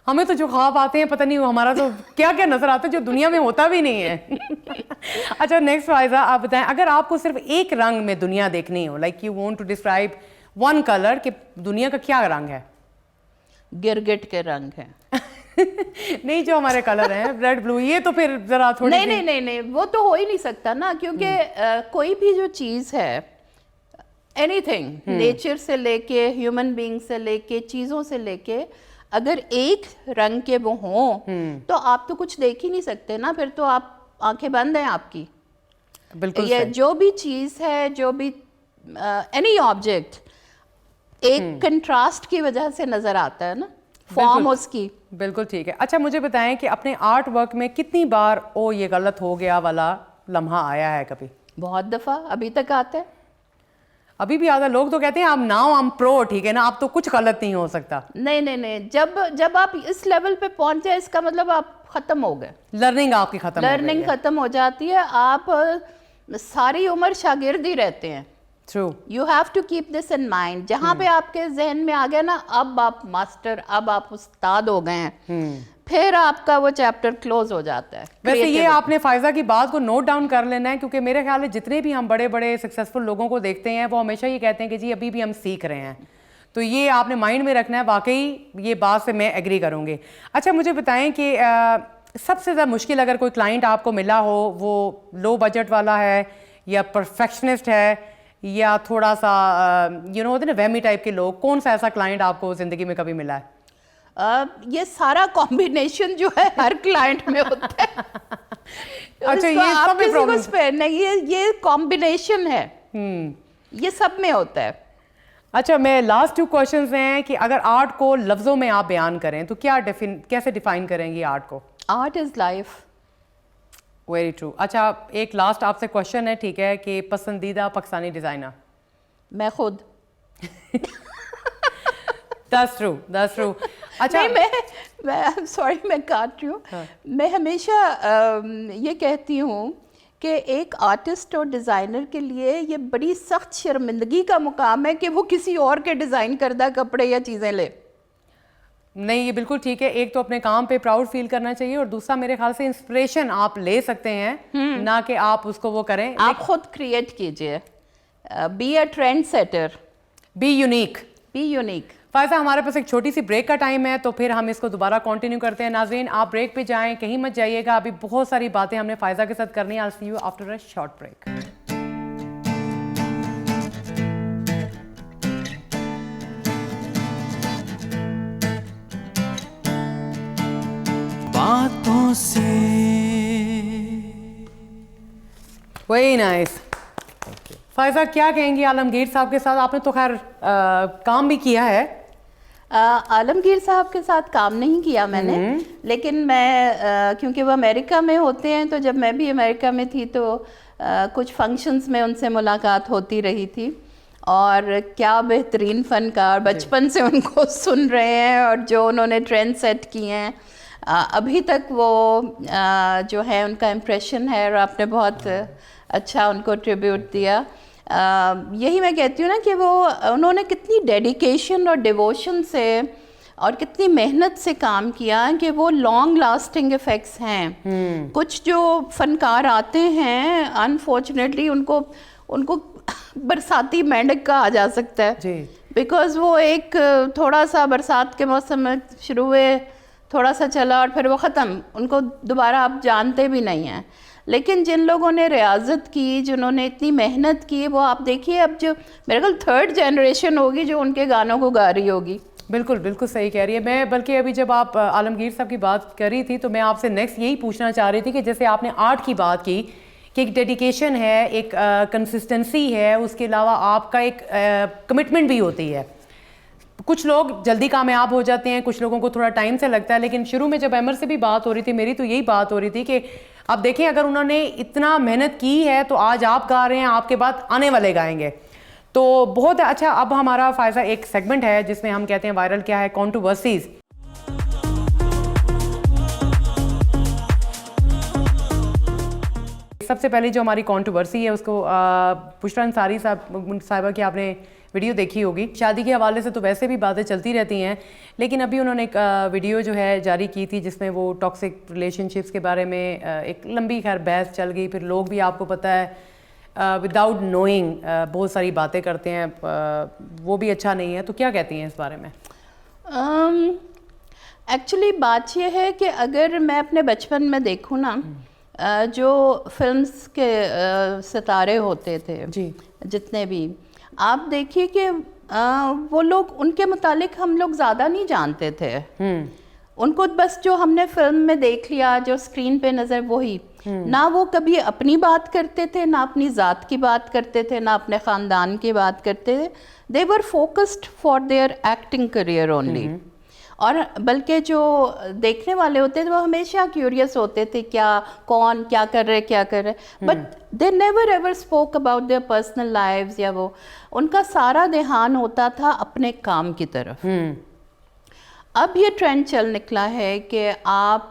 A: हमें तो जो ख्वाब आते हैं पता नहीं हमारा तो क्या क्या नजर आता है जो दुनिया में होता भी नहीं है। अच्छा, नेक्स्ट फ़ायज़ा आप बताएं, अगर आपको सिर्फ एक रंग में दुनिया देखनी हो, like you want to describe one colour, कि दुनिया का क्या रंग है?
C: गिरगिट के रंग है।
A: नहीं, जो हमारे कलर हैं रेड ब्लू, ये तो फिर जरा थोड़ी
C: नहीं, वो तो हो ही नहीं सकता ना, क्योंकि कोई भी जो चीज़ है, एनीथिंग, नेचर से लेके ह्यूमन बीइंग से लेके चीज़ों से लेके, अगर एक रंग के वो हों तो आप तो कुछ देख ही नहीं सकते ना, फिर तो आप आंखें बंद हैं आपकी।
A: बिल्कुल
C: ये जो भी चीज़ है, जो भी एनी ऑब्जेक्ट एक कंट्रास्ट की वजह से नजर आता है ना, फॉर्म उसकी।
A: बिल्कुल ठीक है। अच्छा, मुझे बताएं कि अपने आर्ट वर्क में कितनी बार ओ ये गलत हो गया वाला लम्हा आया है कभी?
C: बहुत दफ़ा, अभी तक आता है।
A: अभी भी आता है? लोग तो कहते हैं आप नाउ हम प्रो, ठीक है ना, आप तो कुछ गलत नहीं हो सकता।
C: नहीं, जब आप इस लेवल पे पहुंच जाए, इसका मतलब आप खत्म हो गए,
A: लर्निंग आपकी खत्म हो गई है।
C: लर्निंग खत्म हो जाती है, आप सारी उम्र शागिर्द ही रहते हैं।
A: True.
C: You have to keep this in mind. जहाँ पे आपके जहन में आ गया ना, अब आप मास्टर, अब आप उस्ताद हो गए हैं, फिर आपका वो चैप्टर क्लोज हो जाता है।
A: वैसे ये आपने फ़ायज़ा की बात को नोट डाउन कर लेना है, क्योंकि मेरे ख्याल में जितने भी हम बड़े बड़े सक्सेसफुल लोगों को देखते हैं वो हमेशा ये कहते हैं कि जी अभी भी हम सीख रहे हैं, तो ये आपने माइंड में रखना है। वाकई ये बात से मैं एग्री करूँगी। अच्छा, मुझे बताएं कि सबसे ज़्यादा मुश्किल अगर कोई क्लाइंट आपको मिला हो, वो लो बजट वाला है या परफेक्शनिस्ट है या थोड़ा सा यू नो होते ना वहमी टाइप के लोग, कौन सा ऐसा क्लाइंट आपको ज़िंदगी में कभी मिला है?
C: ये सारा कॉम्बिनेशन जो है हर क्लाइंट में होता है।
A: अच्छा, ये सब में प्रॉब्लम
C: नहीं, ये कॉम्बिनेशन है, ये सब में होता है।
A: अच्छा, मैं लास्ट 2 क्वेश्चंस हैं कि अगर आर्ट को लफ्जों में आप बयान करें तो कैसे डिफाइन करेंगी आर्ट को?
C: Art is life.
A: Very true. अच्छा, एक लास्ट आपसे क्वेश्चन है, ठीक है, कि पसंदीदा पाकिस्तानी डिजाइनर?
C: मैं खुद।
A: That's true. अच्छा,
C: नहीं, मैं सॉरी, मैं काट रही हूँ। मैं हमेशा ये कहती हूँ कि एक आर्टिस्ट और डिज़ाइनर के लिए ये बड़ी सख्त शर्मिंदगी का मुकाम है कि वो किसी और के डिज़ाइन करदा कपड़े या चीज़ें ले।
A: नहीं, ये बिल्कुल ठीक है। एक तो अपने काम पे प्राउड फील करना चाहिए और दूसरा मेरे ख्याल से इंस्पिरेशन आप ले सकते हैं, ना कि आप उसको वो करें।
C: आप खुद क्रिएट कीजिए, be a trend setter,
A: be unique.
C: Be unique.
A: Faiza, हमारे पास एक छोटी सी ब्रेक का टाइम है, तो फिर हम इसको दोबारा कंटिन्यू करते हैं। नाज़रीन, आप ब्रेक पे जाएं, कहीं मत जाइएगा, अभी बहुत सारी बातें हमने फायजा के साथ करनी है। I see you after a short break.
D: बातों से
A: वेरी नाइस। फायजा, क्या कहेंगी आलमगीर साहब के साथ? आपने तो खैर काम भी किया है।
C: आलमगीर साहब के साथ काम नहीं किया मैंने, लेकिन मैं क्योंकि वो अमेरिका में होते हैं, तो जब मैं भी अमेरिका में थी तो कुछ फंक्शंस में उनसे मुलाकात होती रही थी। और क्या बेहतरीन फ़नकार, बचपन से उनको सुन रहे हैं और जो उन्होंने ट्रेंड सेट किए हैं, अभी तक वो जो है उनका इम्प्रेशन है, और आपने बहुत अच्छा उनको ट्रिब्यूट दिया। यही मैं कहती हूँ ना कि वो उन्होंने कितनी डेडिकेशन और डिवोशन से और कितनी मेहनत से काम किया कि वो लॉन्ग लास्टिंग इफ़ेक्ट्स हैं। कुछ जो फनकार आते हैं, अनफॉर्चुनेटली उनको बरसाती मेंढक कहा जा सकता है
A: जी,
C: बिकॉज़ वो एक थोड़ा सा बरसात के मौसम में शुरू हुए, थोड़ा सा चला और फिर वो ख़त्म, उनको दोबारा आप जानते भी नहीं हैं। लेकिन जिन लोगों ने रियाजत की, जिन्होंने इतनी मेहनत की, वो आप देखिए अब जो मेरे ख्याल थर्ड जनरेशन होगी जो उनके गानों को गा रही होगी।
A: बिल्कुल बिल्कुल सही कह रही है। मैं बल्कि अभी जब आप आलमगीर साहब की बात कर रही थी तो मैं आपसे नेक्स्ट यही पूछना चाह रही थी कि जैसे आपने आर्ट की बात की कि एक डेडिकेशन है, एक कंसिस्टेंसी है, उसके अलावा आपका एक कमिटमेंट भी होती है। कुछ लोग जल्दी कामयाब हो जाते हैं, कुछ लोगों को थोड़ा टाइम से लगता है। लेकिन शुरू में जब अमर से भी बात हो रही थी, मेरी तो यही बात हो रही थी कि आप देखें, अगर उन्होंने इतना मेहनत की है तो आज आप गा रहे हैं, आपके बाद आने वाले गाएंगे, तो बहुत अच्छा। अब हमारा फायजा एक सेगमेंट है जिसमें हम कहते हैं वायरल क्या है, कॉन्ट्रोवर्सीज। सबसे पहले जो हमारी कॉन्ट्रोवर्सी है उसको बुशरा अंसारी साहिबा की आपने वीडियो देखी होगी। शादी के हवाले से तो वैसे भी बातें चलती रहती हैं, लेकिन अभी उन्होंने एक वीडियो जो है जारी की थी जिसमें वो टॉक्सिक रिलेशनशिप्स के बारे में एक लंबी खैर बहस चल गई। फिर लोग भी आपको पता है विदाउट नोइंग बहुत सारी बातें करते हैं, वो भी अच्छा नहीं है। तो क्या कहती हैं इस बारे में?
C: एक्चुअली बात यह है कि अगर मैं अपने बचपन में देखूँ ना, जो फिल्म्स के सितारे होते थे
A: जी,
C: जितने भी, आप देखिए कि वो लोग, उनके मुतालिक हम लोग ज़्यादा नहीं जानते थे। उनको बस जो हमने फिल्म में देख लिया, जो स्क्रीन पे नज़र, वही। ना वो कभी अपनी बात करते थे, ना अपनी ज़ात की बात करते थे, ना अपने ख़ानदान की बात करते थे। They were focused for their acting career only. और बल्कि जो देखने वाले होते थे वो हमेशा क्यूरियस होते थे, कौन क्या कर रहे, but they never ever spoke about their personal lives, या वो उनका सारा ध्यान होता था अपने काम की तरफ। अब ये ट्रेंड चल निकला है कि आप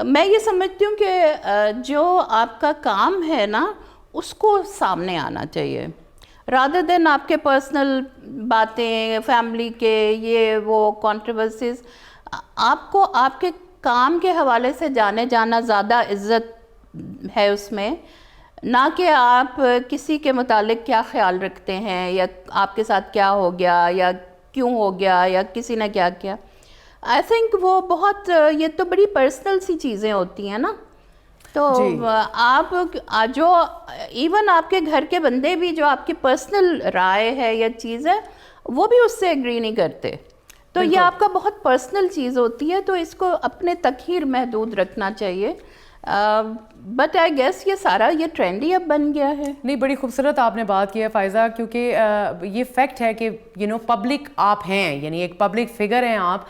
C: मैं ये समझती हूँ कि जो आपका काम है ना, उसको सामने आना चाहिए, रादर देन आपके पर्सनल बातें, फैमिली के ये वो कंट्रोवर्सीज। आपको आपके काम के हवाले से जाने जाना ज़्यादा इज्जत है उसमें, ना कि आप किसी के मुतालिक क्या ख्याल रखते हैं, या आपके साथ क्या हो गया, या क्यों हो गया, या किसी ने क्या किया। आई थिंक वो बहुत, ये तो बड़ी पर्सनल सी चीज़ें होती हैं ना। तो आप जो इवन आपके घर के बंदे भी, जो आपकी पर्सनल राय है या चीज़ है, वो भी उससे एग्री नहीं करते। तो ये आपका बहुत पर्सनल चीज़ होती है, तो इसको अपने तक ही महदूद रखना चाहिए। बट आई गेस ये सारा ये ट्रेंड ही अब बन गया है।
A: नहीं, बड़ी खूबसूरत आपने बात की है फ़ायज़ा, क्योंकि ये फैक्ट है कि पब्लिक आप हैं, यानी एक पब्लिक फिगर हैं आप,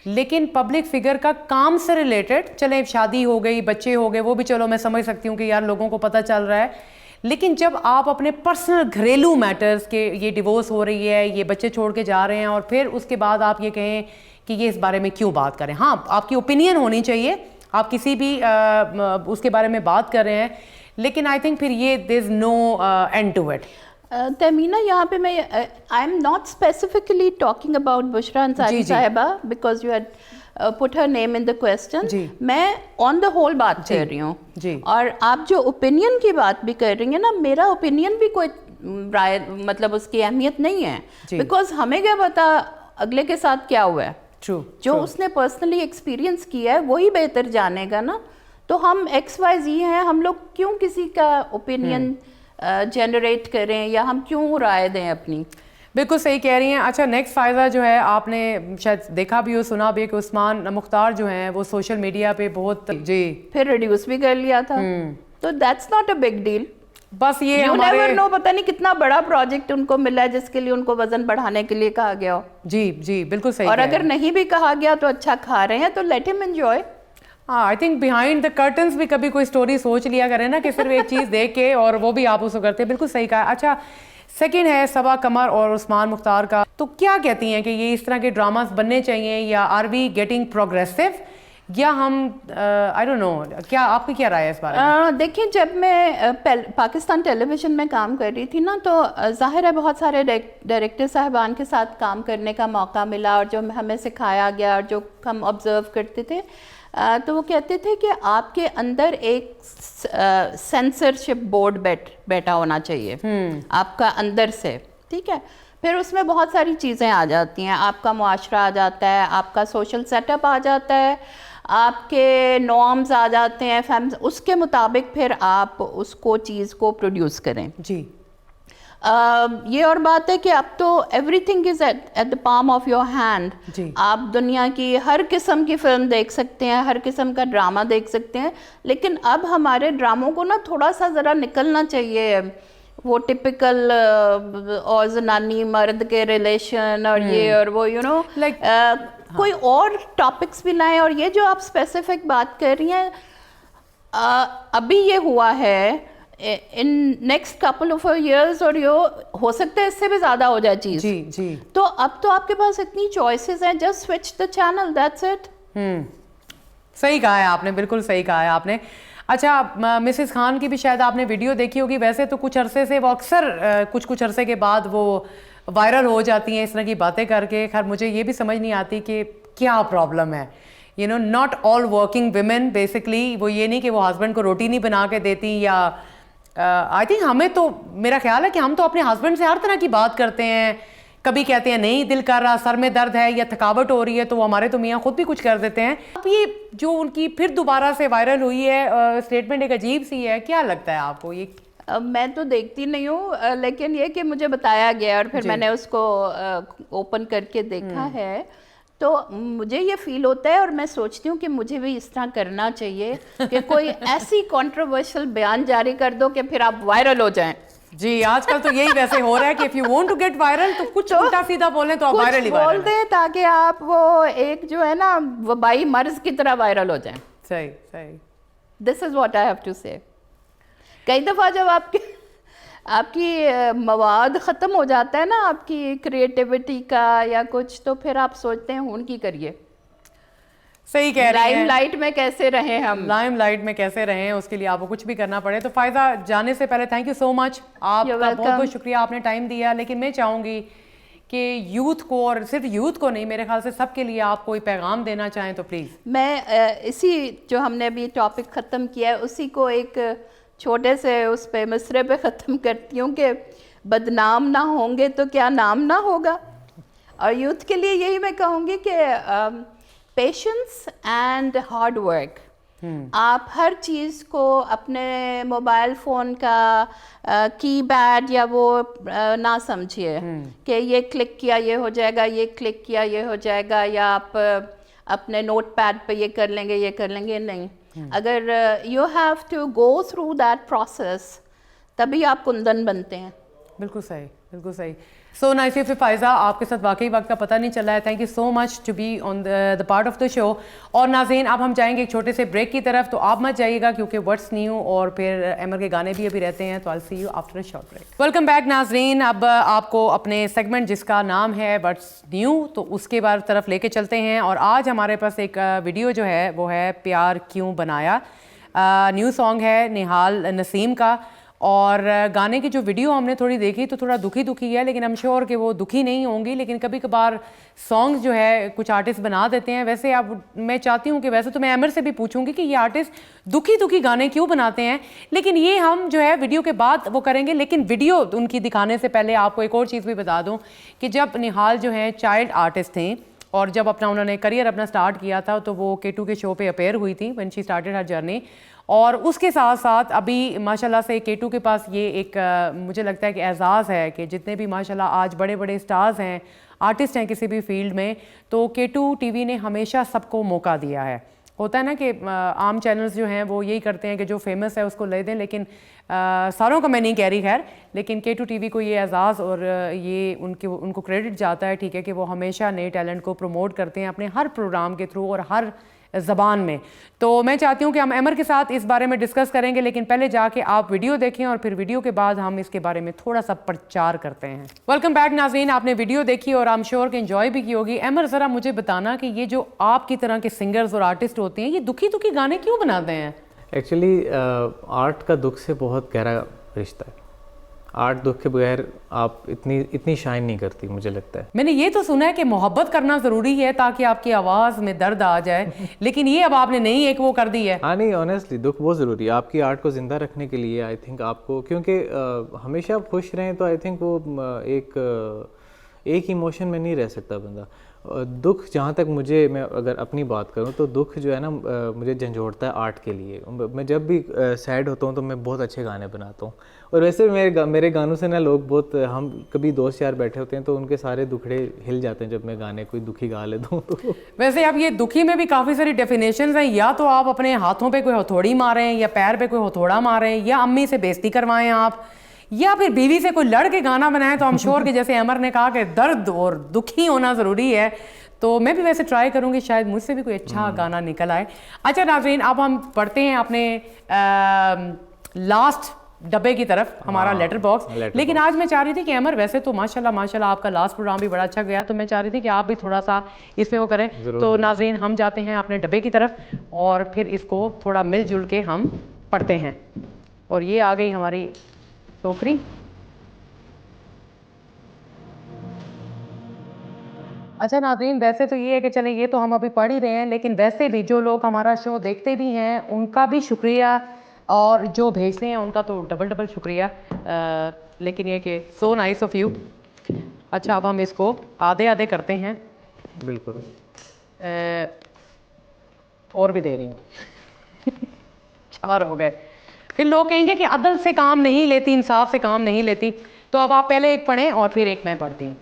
A: लेकिन पब्लिक फिगर का काम से रिलेटेड, चले शादी हो गई, बच्चे हो गए, वो भी चलो मैं समझ सकती हूँ कि यार लोगों को पता चल रहा है। लेकिन जब आप अपने पर्सनल घरेलू मैटर्स के, ये डिवोर्स हो रही है, ये बच्चे छोड़ के जा रहे हैं, और फिर उसके बाद आप ये कहें कि ये इस बारे में क्यों बात करें। हाँ, आपकी ओपिनियन होनी चाहिए, आप किसी भी उसके बारे में बात कर रहे हैं, लेकिन आई थिंक फिर ये there is no end to it.
C: Tameena, यहाँ पे मैं I am not specifically talking about Bushra Ansari sahiba because you had put her name in the question. मैं ऑन द होल बात कर रही हूँ, और आप जो ओपिनियन की बात भी कर रही हैं ना, मेरा ओपिनियन भी कोई राय मतलब उसकी अहमियत नहीं है, बिकॉज हमें क्या पता अगले के साथ क्या हुआ है। जो उसने पर्सनली एक्सपीरियंस किया है वही बेहतर जानेगा ना। तो हम XYZ हैं, हम लोग क्यों किसी का ओपिनियन जनरेट करें, या हम क्यों राय दें अपनी।
A: बिल्कुल सही कह रही हैं। अच्छा, नेक्स्ट फायदा जो है, आपने शायद देखा भी हो, सुना भी, कि उस्मान मुख्तार जो हैं वो सोशल मीडिया पे बहुत
C: फिर रिड्यूस भी कर लिया था, तो that's not a big deal.
A: बस ये
C: you never know, पता नहीं कितना बड़ा प्रोजेक्ट उनको मिला है जिसके लिए उनको वजन बढ़ाने के लिए कहा गया हो।
A: जी बिल्कुल सही।
C: और अगर नहीं भी कहा गया तो अच्छा खा रहे हैं, तो let him enjoy.
A: I think behind the curtains भी कभी कोई स्टोरी सोच लिया करें ना, कि सिर्फ एक चीज़ देख के, और वो भी आप उसको करते हैं। बिल्कुल सही कहा। अच्छा, सेकंड है सबा कमर और उस्मान मुख्तार का, तो क्या कहती हैं कि ये इस तरह के ड्रामास बनने चाहिए, या आर वी गेटिंग प्रोग्रेसिव, या हम आई डोंट नो, क्या आपकी क्या राय है इस बारे में?
C: देखिए, जब मैं पाकिस्तान टेलीविज़न में काम कर रही थी ना, तो जाहिर है बहुत सारे डायरेक्टर साहिबान के साथ काम करने का मौका मिला, और जो हमें सिखाया गया और जो हम ऑब्ज़र्व करते थे, तो वो कहते थे कि आपके अंदर एक सेंसरशिप बोर्ड बैठा होना चाहिए आपका अंदर से, ठीक है। फिर उसमें बहुत सारी चीज़ें आ जाती हैं, आपका मुआशरा आ जाता है, आपका सोशल सेटअप आ जाता है, आपके नॉर्म्स आ जाते हैं, उसके मुताबिक फिर आप उसको चीज़ को प्रोड्यूस करें।
A: जी।
C: ये और बात है कि अब तो everything is at the palm of your hand. आप दुनिया की हर किस्म की फिल्म देख सकते हैं, हर किस्म का ड्रामा देख सकते हैं, लेकिन अब हमारे ड्रामों को ना थोड़ा सा ज़रा निकलना चाहिए वो टिपिकल और जनानी मर्द के रिलेशन और ये और वो, यू नो, लाइक कोई और टॉपिक्स भी लाएं। और ये जो आप स्पेसिफिक बात कर रही हैं, अभी ये हुआ है, in next couple of years, और ये हो सकता है इससे भी ज़्यादा हो जाए चीज़।
A: जी।
C: तो अब तो आपके पास इतनी चॉइसेस हैं, just switch the channel, that's it.
A: सही कहा है आपने, बिल्कुल सही कहा है आपने। अच्छा, मिसेस खान की भी शायद आपने वीडियो देखी होगी। वैसे तो कुछ अरसे से वो अक्सर कुछ अरसे के बाद वो वायरल हो जाती हैं इस तरह की बातें करके। खैर, मुझे ये भी समझ नहीं आती कि क्या प्रॉब्लम है। You know, not all working women basically, वो ये नहीं कि वो हस्बैंड को रोटी नहीं बना के देती, या आई थिंक हमें तो, मेरा ख्याल है कि हम तो अपने हस्बैंड से हर तरह की बात करते हैं। कभी कहते हैं नहीं दिल कर रहा, सर में दर्द है, या थकावट हो रही है, तो वो हमारे तो मियाँ खुद भी कुछ कर देते हैं। अब ये जो उनकी फिर दोबारा से वायरल हुई है स्टेटमेंट, एक अजीब सी है, क्या लगता है आपको ये?
C: मैं तो देखती नहीं हूँ, लेकिन ये कि मुझे बताया गया और फिर मैंने उसको ओपन करके देखा है, तो मुझे ये फील होता है, और मैं सोचती हूँ कि मुझे भी इस तरह करना चाहिए कि कोई ऐसी कंट्रोवर्शियल बयान जारी कर दो कि फिर आप वायरल हो जाएं।
A: जी, आजकल तो यही वैसे हो रहा है कि if you want to get viral, तो कुछ उल्टा सीधा बोलें तो आप वायरल ही
C: बोल दें, ताकि आप वो एक जो है ना वबाई मर्ज की तरह वायरल हो जाएं।
A: सही।
C: This is what I have to say. कई दफ़ा जब आपकी मवाद ख़त्म हो जाता है ना, आपकी क्रिएटिविटी का या कुछ, तो फिर आप सोचते हैं हूं की करिए।
A: सही कह रही हैं।
C: लाइमलाइट में कैसे रहें हम,
A: लाइमलाइट में कैसे रहें, उसके लिए आपको कुछ भी करना पड़े। तो फायदा जाने से पहले थैंक यू सो मच, आपका बहुत बहुत शुक्रिया, आपने टाइम दिया। लेकिन मैं चाहूँगी कि यूथ को, और सिर्फ यूथ को नहीं, मेरे ख्याल से सबके लिए आप कोई पैगाम देना चाहें तो प्लीज़।
C: मैं इसी जो हमने अभी टॉपिक ख़त्म किया है उसी को एक छोटे से उस पे मिसरे पे ख़त्म करती हूँ कि बदनाम ना होंगे तो क्या नाम ना होगा। और यूथ के लिए यही मैं कहूँगी कि पेशेंस एंड हार्ड वर्क। आप हर चीज़ को अपने मोबाइल फ़ोन का कीपैड या वो ना समझिए कि ये क्लिक किया ये हो जाएगा, ये क्लिक किया ये हो जाएगा, या आप अपने नोट पैड पर ये कर लेंगे, नहीं। अगर you have to go through that process, तभी आप कुंदन बनते हैं।
A: बिल्कुल सही। सो नाइस ऑफ फायज़ा, आपके साथ वाकई वक्त का पता नहीं चला है। Thank you so much to be on the part of the show. और नाज़रीन, अब हम जाएंगे एक छोटे से ब्रेक की तरफ, तो आप मत जाइएगा क्योंकि व्हाट्स न्यू और फिर एमर के गाने भी अभी रहते हैं, तो I see you after a short break. Welcome back नाज़रीन, अब आपको अपने सेगमेंट जिसका नाम है व्हाट्स न्यू, तो उसके बारे तरफ लेके चलते हैं। और आज हमारे पास एक वीडियो जो है वो है प्यार क्यों बनाया। न्यू सॉन्ग है निहाल नसीम का, और गाने की जो वीडियो हमने थोड़ी देखी तो थोड़ा दुखी है, लेकिन आई एम श्योर कि वो दुखी नहीं होंगी। लेकिन कभी कभार सॉन्ग्स जो है कुछ आर्टिस्ट बना देते हैं। वैसे अब मैं चाहती हूँ कि वैसे तो मैं एमर से भी पूछूंगी कि ये आर्टिस्ट दुखी गाने क्यों बनाते हैं, लेकिन ये हम जो है वीडियो के बाद वो करेंगे। लेकिन वीडियो उनकी दिखाने से पहले आपको एक और चीज़ भी बता दूँ कि जब निहाल जो है चाइल्ड आर्टिस्ट थे और जब अपना उन्होंने करियर अपना स्टार्ट किया था तो वो K2 के शो पे अपेयर हुई थी when she started her journey. और उसके साथ साथ अभी माशाल्लाह से K2 के पास ये एक मुझे लगता है कि एजाज़ है कि जितने भी माशाल्लाह आज बड़े बड़े स्टार्स हैं, आर्टिस्ट हैं किसी भी फील्ड में, तो K2 TV ने हमेशा सबको मौका दिया है। होता है ना कि आम चैनल्स जो हैं वो यही करते हैं कि जो फेमस है उसको ले दें, लेकिन सारों का मैं नहीं कह रही खैर, लेकिन K2 TV को ये एजाज़ और ये उनको क्रेडिट जाता है, ठीक है, कि वो हमेशा नए टैलेंट को प्रमोट करते हैं अपने हर प्रोग्राम के थ्रू और हर ज़बान में। तो मैं चाहती हूँ कि हम एमर के साथ इस बारे में डिस्कस करेंगे, लेकिन पहले जाके आप वीडियो देखें और फिर वीडियो के बाद हम इसके बारे में थोड़ा सा प्रचार करते हैं। वेलकम बैक नाज़रीन, आपने वीडियो देखी और आई एम श्योर कि एंजॉय भी की होगी। एमर ज़रा मुझे बताना कि ये जो आपकी तरह के सिंगर्स और आर्टिस्ट होते हैं, ये दुखी गाने क्यों बनाते हैं?
B: एक्चुअली आर्ट का दुख से बहुत गहरा रिश्ता है। आर्ट दुख के बगैर आप इतनी शाइन नहीं करती, मुझे लगता है।
A: मैंने ये तो सुना है कि मोहब्बत करना ज़रूरी है ताकि आपकी आवाज़ में दर्द आ जाए, लेकिन ये अब आपने नहीं एक वो कर दी है।
B: हाँ नहीं, ऑनेस्टली दुख बहुत ज़रूरी है आपकी आर्ट को ज़िंदा रखने के लिए। आई थिंक आपको, क्योंकि हमेशा आप खुश रहें तो आई थिंक वो एक इमोशन में नहीं रह सकता बंदा। दुख, जहाँ तक मैं अगर अपनी बात करूँ तो दुख जो है ना मुझे झंझोड़ता है आर्ट के लिए। मैं जब भी सैड होता हूँ तो मैं बहुत अच्छे गाने बनाता हूँ। और वैसे मेरे गानों से ना लोग बहुत, हम कभी दोस्त यार बैठे होते हैं तो उनके सारे दुखड़े हिल जाते हैं जब मैं गाने कोई दुखी गा लेता हूँ तो।
A: वैसे अब ये दुखी में भी काफ़ी सारी डेफिनेशंस हैं, या तो आप अपने हाथों पे कोई हथौड़ी मारें या पैर पे कोई हथौड़ा मारें या अम्मी से बेइज्जती करवाएं आप, या फिर बीवी से कोई लड़ के गाना बनाएं। तो हम श्योर कि जैसे अमर ने कहा कि दर्द और दुखी होना ज़रूरी है, तो मैं भी वैसे ट्राई करूंगी शायद मुझसे भी कोई अच्छा गाना निकल आए। अच्छा नाज़रीन, अब हम पढ़ते हैं अपने लास्ट डब्बे की तरफ, हमारा लेटर बॉक्स। लेकिन आज मैं चाह रही थी कि अमर, वैसे तो माशाल्लाह आपका लास्ट प्रोग्राम भी बड़ा अच्छा गया, तो मैं चाह रही थी कि आप भी थोड़ा सा इसमें वो करें। तो नाज़रीन, हम जाते हैं अपने डब्बे की तरफ और फिर इसको थोड़ा मिलजुल के हम पढ़ते हैं। और ये आ गई हमारी टोकरी। अच्छा नाज़रीन, वैसे तो ये है कि चले ये तो हम अभी पढ़ ही रहे हैं, लेकिन वैसे भी जो लोग हमारा शो देखते भी हैं उनका भी शुक्रिया, और जो भेजते हैं उनका तो डबल शुक्रिया। लेकिन ये कि सो नाइस ऑफ यू। अच्छा, अब हम इसको आधे करते हैं।
B: बिल्कुल।
A: और भी दे रही हूँ 4 हो गए। फिर लोग कहेंगे कि अदल से काम नहीं लेती, इंसाफ से काम नहीं लेती। तो अब आप पहले एक पढ़ें और फिर एक मैं पढ़ती हूँ।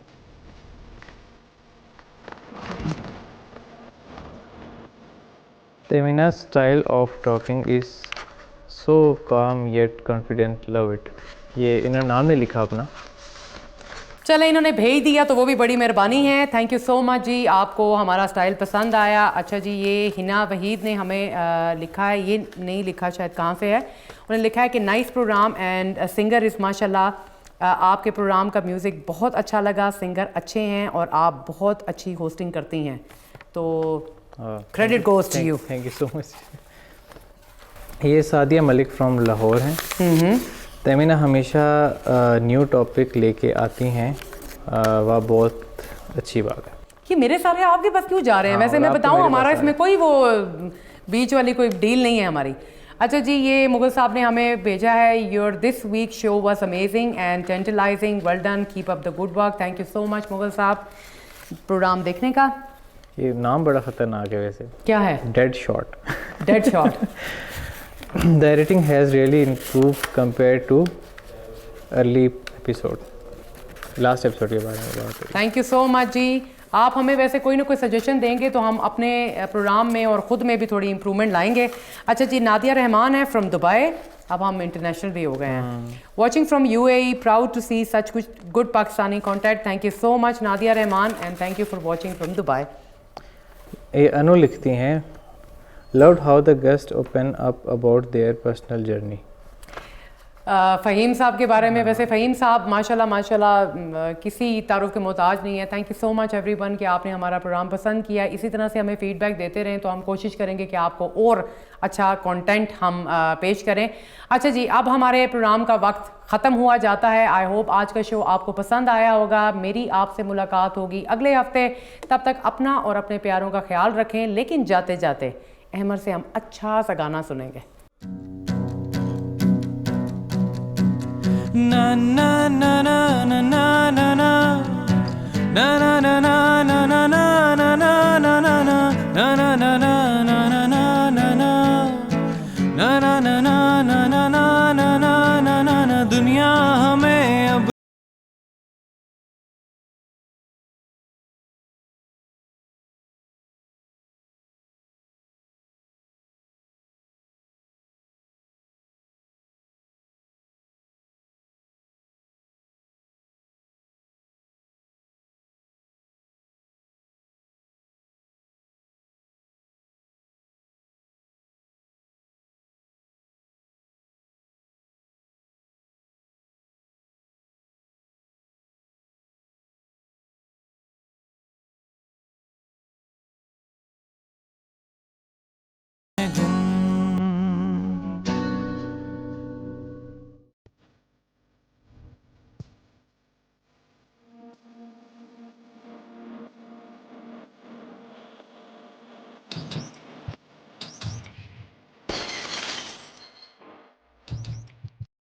B: Tamina's style of talking is so calm yet confident. Love it. ये इन्होंने नाम नहीं लिखा अपना।
A: चले, इन्होंने भेज दिया तो वो भी बड़ी मेहरबानी है। थैंक यू सो मच जी, आपको हमारा स्टाइल पसंद आया। अच्छा जी, ये हिना वहीद ने हमें लिखा है, ये नहीं लिखा शायद कहाँ से है, उन्होंने लिखा है कि nice program and singer is माशाल्लाह। आपके प्रोग्राम का म्यूज़िक बहुत अच्छा लगा, सिंगर अच्छे हैं और आप बहुत अच्छी होस्टिंग करती हैं, तो credit goes to you.
B: Thank you so much. ये सादिया मलिक फ्रॉम लाहौर हैं। तमीना हमेशा न्यू टॉपिक लेके आती हैं, वह बहुत अच्छी बात है।
A: कि मेरे सारे आपके पास क्यों जा रहे हैं? वैसे मैं बताऊं, हमारा इसमें कोई वो बीच वाली कोई डील नहीं है हमारी। अच्छा जी, ये मुगल साहब ने हमें भेजा है, your this week show was amazing and tantalising, well done, keep up the good work. Thank you so much Mughal sahab programme देखने का।
B: ये नाम बड़ा खतरनाक है वैसे।
A: क्या है?
B: Dead shot.
A: Dead shot.
B: The editing has really improved compared to early episode. Last episode के बारे में बात करें।
A: थैंक यू सो मच जी। आप हमें वैसे कोई ना कोई सजेशन देंगे तो हम अपने प्रोग्राम में और ख़ुद में भी थोड़ी इम्प्रूवमेंट लाएंगे। अच्छा जी, नादिया रहमान है फ्रॉम दुबई, अब हम इंटरनेशनल भी हो गए हैं। Watching from UAE, proud to see such good Pakistani content. Thank you so much Nadia Rahman and thank you for watching from Dubai.
B: ये अनु लिखती हैं, loved how the guest open up about their personal journey.
A: Faheem sahab के बारे में, वैसे फ़हीम साहब माशाल्लाह किसी तारुफ के मोहताज नहीं है। Thank you so much everyone कि आपने हमारा प्रोग्राम पसंद किया। इसी तरह से हमें फ़ीडबैक देते रहें तो हम कोशिश करेंगे कि आपको और अच्छा कंटेंट हम पेश करें। अच्छा जी, अब हमारे प्रोग्राम का वक्त ख़त्म हुआ जाता है। आई होप आज का शो आपको पसंद आया होगा। मेरी आपसे मुलाकात होगी अगले हफ्ते। तब तक अपना और अपने प्यारों का ख्याल रखें। लेकिन जाते जाते अहमद से हम अच्छा सा गाना सुनेंगे।
D: na na na na na na na na na na na na na na na na